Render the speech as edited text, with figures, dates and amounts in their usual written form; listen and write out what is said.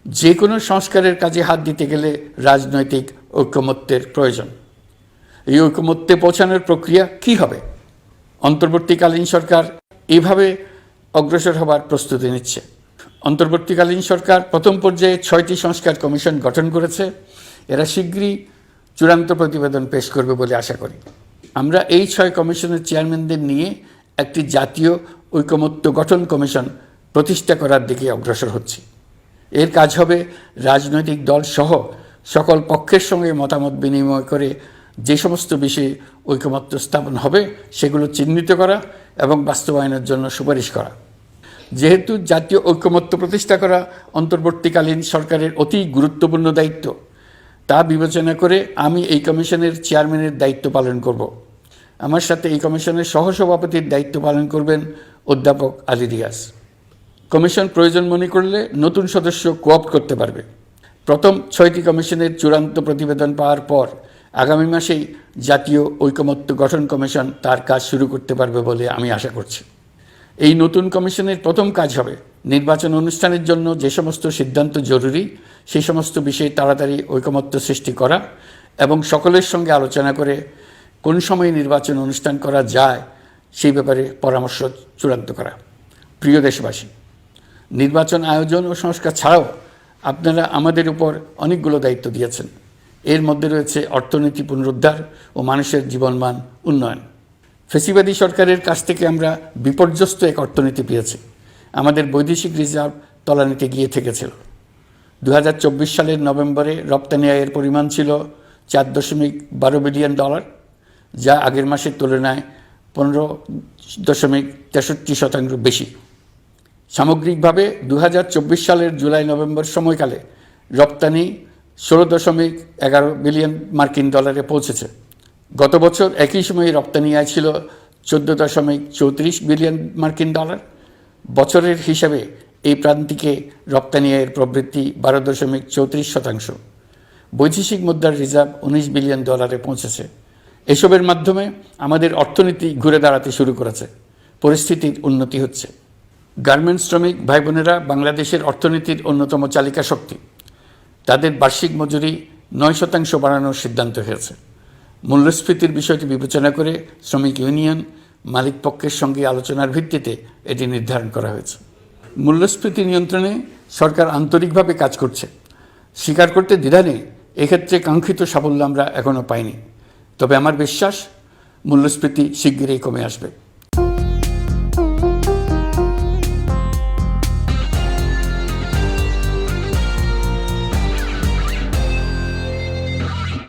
যে কোনো সংস্কারের কাজে হাত দিতে গেলে রাজনৈতিক ঐকমত্যের প্রয়োজন। এই ঐকমত্যে পৌঁছানোর প্রক্রিয়া কি হবে? অন্তর্বর্তীকালীন সরকার এভাবে অগ্রসর হবার প্রস্তুতি নিচ্ছে। অন্তর্বর্তীকালীন সরকার প্রথম পর্যায়ে 6টি সংস্কার কমিশন গঠন করেছে। এরা শীঘ্রই চূড়ান্ত প্রতিবেদন পেশ করবে বলে আশা করি। আমরা এই 6 কমিশনের চেয়ারম্যানদের নিয়ে একটি জাতীয় ঐকমত্য গঠন কমিশন প্রতিষ্ঠা করার দিকে অগ্রসর হচ্ছি। এর কাজ হবে রাজনৈতিক দল সহ সকল পক্ষের সঙ্গে মতামত বিনিময় করে যে সমস্ত বিষয়ে ঐকমত্য স্থাপন হবে সেগুলো চিহ্নিত করা এবং বাস্তবায়নের জন্য সুপারিশ করা। যেহেতু জাতীয় ঐকমত্য প্রতিষ্ঠা করা অন্তর্বর্তীকালীন সরকারের অতি গুরুত্বপূর্ণ দায়িত্ব, তা বিবেচনা করে আমি এই কমিশনের চেয়ারম্যানের দায়িত্ব পালন করব। আমার সাথে এই কমিশনের সহসভাপতির দায়িত্ব পালন করবেন অধ্যাপক আলী রিয়াজ। কমিশন প্রয়োজন মনে করলে নতুন সদস্য কোঅপ্ট করতে পারবে। প্রথম 6টি কমিশনের চূড়ান্ত প্রতিবেদন পাওয়ার পর আগামী মাসেই জাতীয় ঐকমত্য গঠন কমিশন তার কাজ শুরু করতে পারবে বলে আমি আশা করছি। এই নতুন কমিশনের প্রথম কাজ হবে নির্বাচন অনুষ্ঠানের জন্য যে সমস্ত সিদ্ধান্ত জরুরি সেই সমস্ত বিষয়ে তাড়াতাড়ি ঐকমত্য সৃষ্টি করা এবং সকলের সঙ্গে আলোচনা করে কোন সময়ে নির্বাচন অনুষ্ঠান করা যায় সেই ব্যাপারে পরামর্শ চূড়ান্ত করা। প্রিয় দেশবাসী, নির্বাচন আয়োজন ও সংস্কার ছাড়াও আপনারা আমাদের উপর অনেকগুলো দায়িত্ব দিয়েছেন। এর মধ্যে রয়েছে অর্থনীতি পুনরুদ্ধার ও মানুষের জীবনমান উন্নয়ন। ফ্যাসিবাদী সরকারের কাছ থেকে আমরা বিপর্যস্ত এক অর্থনীতি পেয়েছি। আমাদের বৈদেশিক রিজার্ভ তলানিতে গিয়ে থেকেছিল। 2024 সালের নভেম্বরে রপ্তানি আয়ের পরিমাণ ছিল $4.12 বিলিয়ন, যা আগের মাসের তুলনায় 15.63% বেশি। সামগ্রিকভাবে 2024 সালের জুলাই নভেম্বর সময়কালে রপ্তানি $16.11 বিলিয়ন পৌঁছেছে। গত বছর একই সময়ে রপ্তানি আয় ছিল $14.34 বিলিয়ন। বছরের হিসাবে এই প্রান্তিকে রপ্তানি আয়ের প্রবৃদ্ধি 12.34%। বৈদেশিক মুদ্রার রিজার্ভ $19 বিলিয়ন পৌঁছেছে। এসবের মাধ্যমে আমাদের অর্থনীতি ঘুরে দাঁড়াতে শুরু করেছে। পরিস্থিতির উন্নতি হচ্ছে। গার্মেন্টস শ্রমিক ভাই বোনেরা বাংলাদেশের অর্থনীতির অন্যতম চালিকা শক্তি। তাদের বার্ষিক মজুরি 9% বাড়ানোর সিদ্ধান্ত হয়েছে। মূল্যস্ফীতির বিষয়টি বিবেচনা করে শ্রমিক ইউনিয়ন মালিক পক্ষের সঙ্গে আলোচনার ভিত্তিতে এটি নির্ধারণ করা হয়েছে। মূল্যস্ফীতি নিয়ন্ত্রণে সরকার আন্তরিকভাবে কাজ করছে। স্বীকার করতে দ্বিধা নেই, এক্ষেত্রে কাঙ্ক্ষিত সাফল্য আমরা এখনও পাইনি। তবে আমার বিশ্বাস মূল্যস্ফীতি শিগগিরই কমে আসবে।